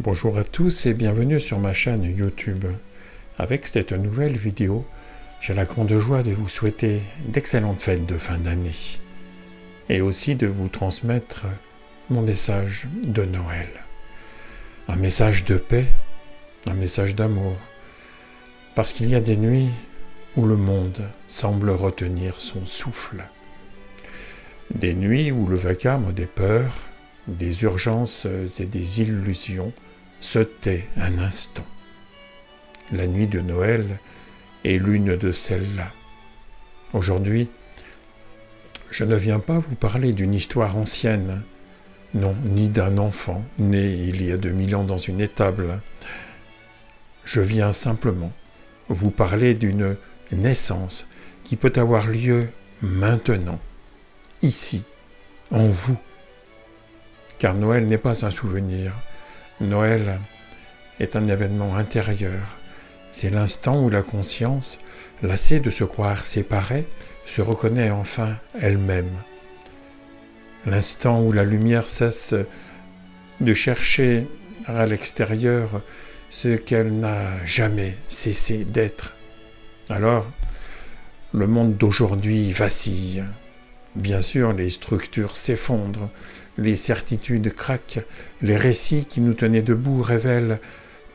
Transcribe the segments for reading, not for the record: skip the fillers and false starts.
Bonjour à tous et bienvenue sur ma chaîne YouTube. Avec cette nouvelle vidéo, j'ai la grande joie de vous souhaiter d'excellentes fêtes de fin d'année et aussi de vous transmettre mon message de Noël. Un message de paix, un message d'amour, parce qu'il y a des nuits où le monde semble retenir son souffle. Des nuits où le vacarme des peurs, des urgences et des illusions se tait un instant. La nuit de Noël est l'une de celles-là. Aujourd'hui, je ne viens pas vous parler d'une histoire ancienne, non, ni d'un enfant né il y a 2000 ans dans une étable. Je viens simplement vous parler d'une naissance qui peut avoir lieu maintenant, ici, en vous. Car Noël n'est pas un souvenir. Noël est un événement intérieur. C'est l'instant où la conscience, lassée de se croire séparée, se reconnaît enfin elle-même. L'instant où la lumière cesse de chercher à l'extérieur ce qu'elle n'a jamais cessé d'être. Alors, le monde d'aujourd'hui vacille. Bien sûr, les structures s'effondrent, les certitudes craquent, les récits qui nous tenaient debout révèlent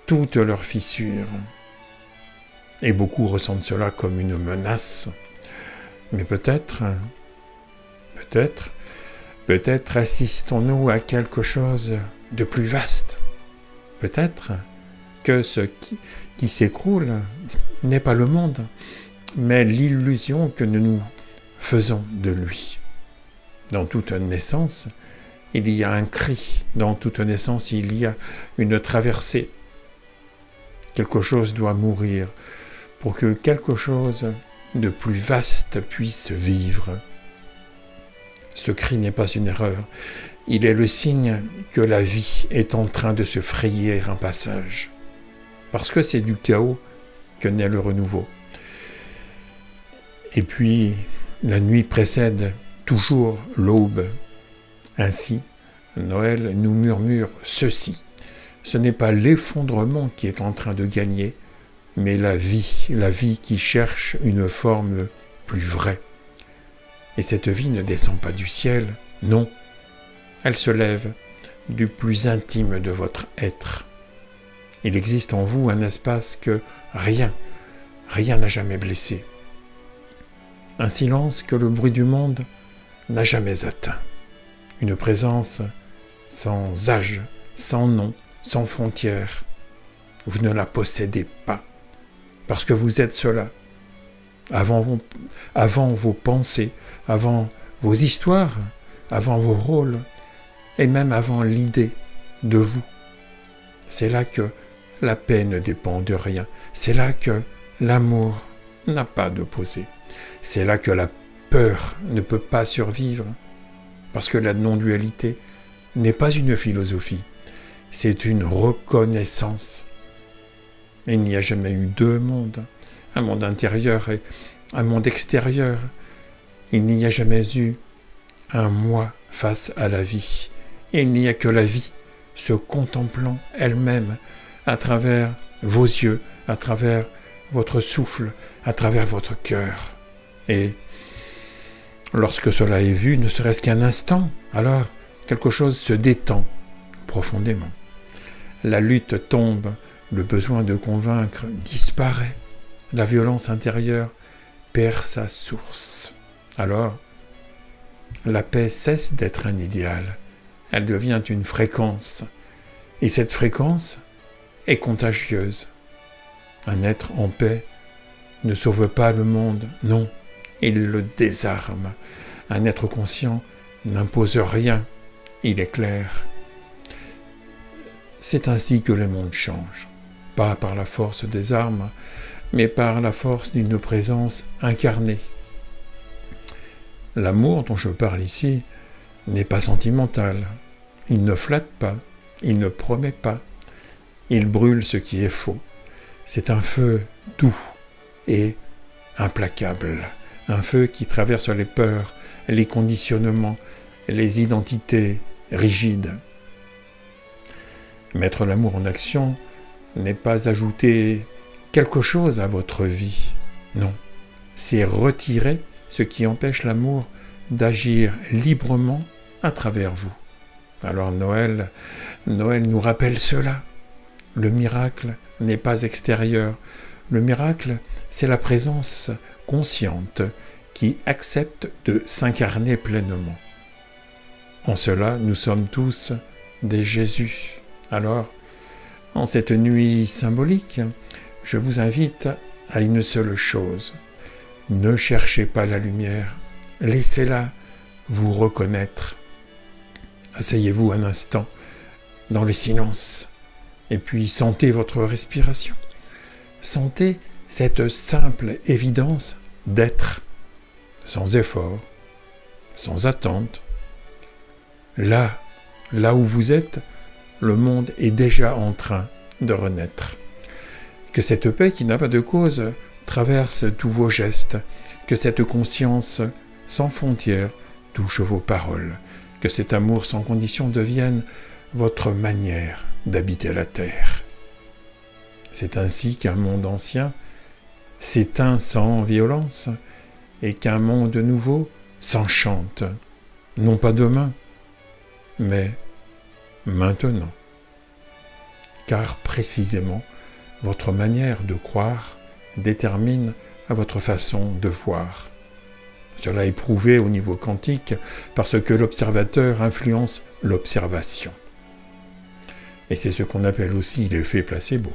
toutes leurs fissures. Et beaucoup ressentent cela comme une menace. Mais peut-être assistons-nous à quelque chose de plus vaste. Peut-être que ce qui s'écroule n'est pas le monde, mais l'illusion que nous faisons de lui. Dans toute naissance, il y a un cri. Dans toute naissance, il y a une traversée. Quelque chose doit mourir pour que quelque chose de plus vaste puisse vivre. Ce cri n'est pas une erreur. Il est le signe que la vie est en train de se frayer un passage. Parce que c'est du chaos que naît le renouveau. Et puis, la nuit précède toujours l'aube. Ainsi, Noël nous murmure ceci. Ce n'est pas l'effondrement qui est en train de gagner, mais la vie qui cherche une forme plus vraie. Et cette vie ne descend pas du ciel, non. Elle se lève du plus intime de votre être. Il existe en vous un espace que rien n'a jamais blessé. Un silence que le bruit du monde n'a jamais atteint. Une présence sans âge, sans nom, sans frontières. Vous ne la possédez pas, parce que vous êtes cela. Avant vos pensées, avant vos histoires, avant vos rôles, et même avant l'idée de vous. C'est là que la paix ne dépend de rien. C'est là que l'amour n'a pas d'opposé. C'est là que la peur ne peut pas survivre, parce que la non-dualité n'est pas une philosophie, c'est une reconnaissance. Il n'y a jamais eu deux mondes, un monde intérieur et un monde extérieur. Il n'y a jamais eu un moi face à la vie. Il n'y a que la vie se contemplant elle-même à travers vos yeux, à travers votre souffle, à travers votre cœur. Et lorsque cela est vu, ne serait-ce qu'un instant, alors quelque chose se détend profondément. La lutte tombe, le besoin de convaincre disparaît, la violence intérieure perd sa source. Alors, la paix cesse d'être un idéal, elle devient une fréquence, et cette fréquence est contagieuse. Un être en paix ne sauve pas le monde, non. Il le désarme. Un être conscient n'impose rien, il éclaire. C'est ainsi que le monde change, pas par la force des armes, mais par la force d'une présence incarnée. L'amour dont je parle ici n'est pas sentimental. Il ne flatte pas, il ne promet pas. Il brûle ce qui est faux. C'est un feu doux et implacable. Un feu qui traverse les peurs, les conditionnements, les identités rigides. Mettre l'amour en action n'est pas ajouter quelque chose à votre vie, non, c'est retirer ce qui empêche l'amour d'agir librement à travers vous. Alors Noël nous rappelle cela. Le miracle n'est pas extérieur. Le miracle, c'est la présence consciente qui accepte de s'incarner pleinement. En cela, nous sommes tous des Jésus. Alors, en cette nuit symbolique, je vous invite à une seule chose. Ne cherchez pas la lumière, laissez-la vous reconnaître. Asseyez-vous un instant dans le silence et puis sentez votre respiration. Sentez cette simple évidence d'être, sans effort, sans attente. Là où vous êtes, le monde est déjà en train de renaître. Que cette paix qui n'a pas de cause traverse tous vos gestes, que cette conscience sans frontières touche vos paroles, que cet amour sans condition devienne votre manière d'habiter la terre. C'est ainsi qu'un monde ancien s'éteint sans violence et qu'un monde nouveau s'enchante, non pas demain, mais maintenant. Car précisément, votre manière de croire détermine votre façon de voir. Cela est prouvé au niveau quantique parce que l'observateur influence l'observation. Et c'est ce qu'on appelle aussi l'effet placebo.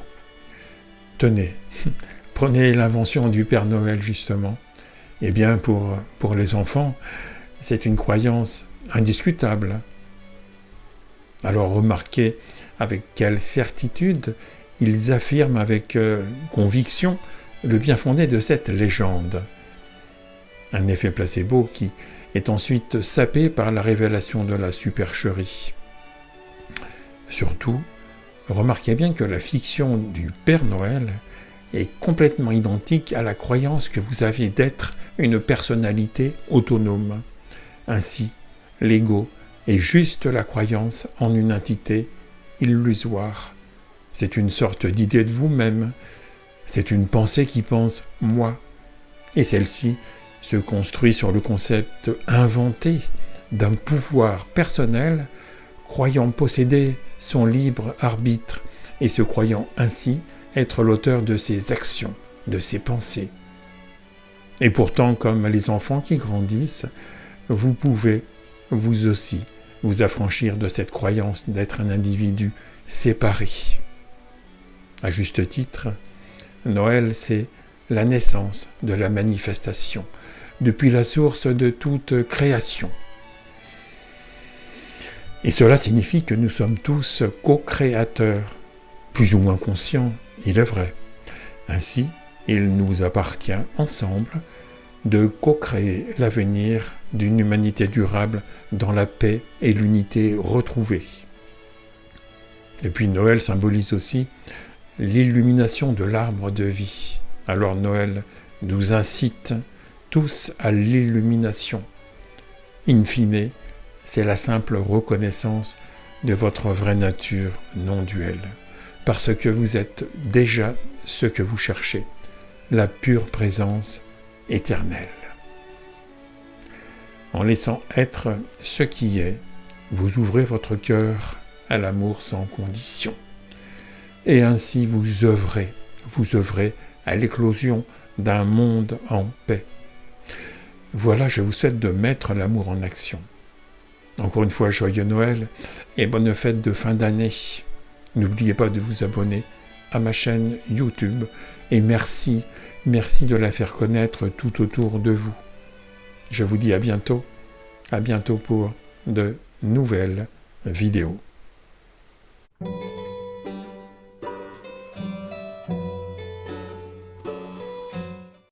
Tenez, prenez l'invention du Père Noël justement. Eh bien, pour les enfants, c'est une croyance indiscutable. Alors remarquez avec quelle certitude ils affirment avec conviction le bien fondé de cette légende. Un effet placebo qui est ensuite sapé par la révélation de la supercherie. Surtout, remarquez bien que la fiction du Père Noël est complètement identique à la croyance que vous avez d'être une personnalité autonome. Ainsi, l'ego est juste la croyance en une entité illusoire. C'est une sorte d'idée de vous-même. C'est une pensée qui pense « moi ». Et celle-ci se construit sur le concept inventé d'un pouvoir personnel, croyant posséder son libre arbitre et se croyant ainsi être l'auteur de ses actions, de ses pensées. Et pourtant, comme les enfants qui grandissent, vous pouvez, vous aussi, vous affranchir de cette croyance d'être un individu séparé. À juste titre, Noël, c'est la naissance de la manifestation, depuis la source de toute création. Et cela signifie que nous sommes tous co-créateurs, plus ou moins conscients, il est vrai. Ainsi, il nous appartient ensemble de co-créer l'avenir d'une humanité durable dans la paix et l'unité retrouvée. Et puis Noël symbolise aussi l'illumination de l'arbre de vie. Alors Noël nous incite tous à l'illumination. In fine, c'est la simple reconnaissance de votre vraie nature non duelle, parce que vous êtes déjà ce que vous cherchez, la pure présence éternelle. En laissant être ce qui est, vous ouvrez votre cœur à l'amour sans condition. Et ainsi vous œuvrez à l'éclosion d'un monde en paix. Voilà, je vous souhaite de mettre l'amour en action. Encore une fois, joyeux Noël et bonne fête de fin d'année. N'oubliez pas de vous abonner à ma chaîne YouTube et merci de la faire connaître tout autour de vous. Je vous dis à bientôt pour de nouvelles vidéos.